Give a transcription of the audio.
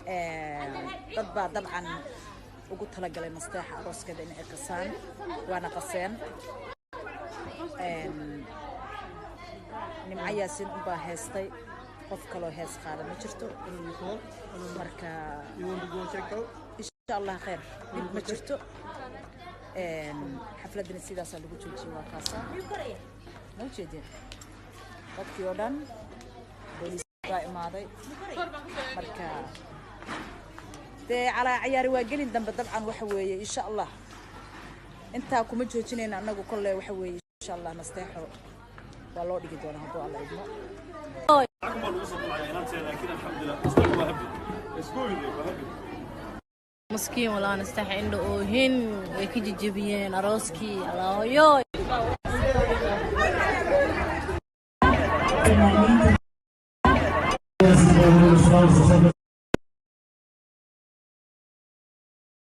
dad baa dabcan ugu talagalay nasteexa arooskeeda inay qasaan waana qaseen nimca yaasin u baa heestay qof kaloo hees qaada ma jirto marka insha Allah khayr ma jirto xafladana sidaas lagu joojiyay waa kaasa ma jeedin dadkii oo dhan booliiska imaaday marka على عياري واجلين دم طبعا وحوي إن شاء الله أنت كم تجوجين أنك كله وحوي إن شاء الله نستحق والله دي كده أنا هبوا الله يبنا. أكمل وصل العينات لكن الحمد لله استوى هبي اسكولي هبي. مسكين ولا نستحق إنه هن يكيد جبين أروسكي الله يو.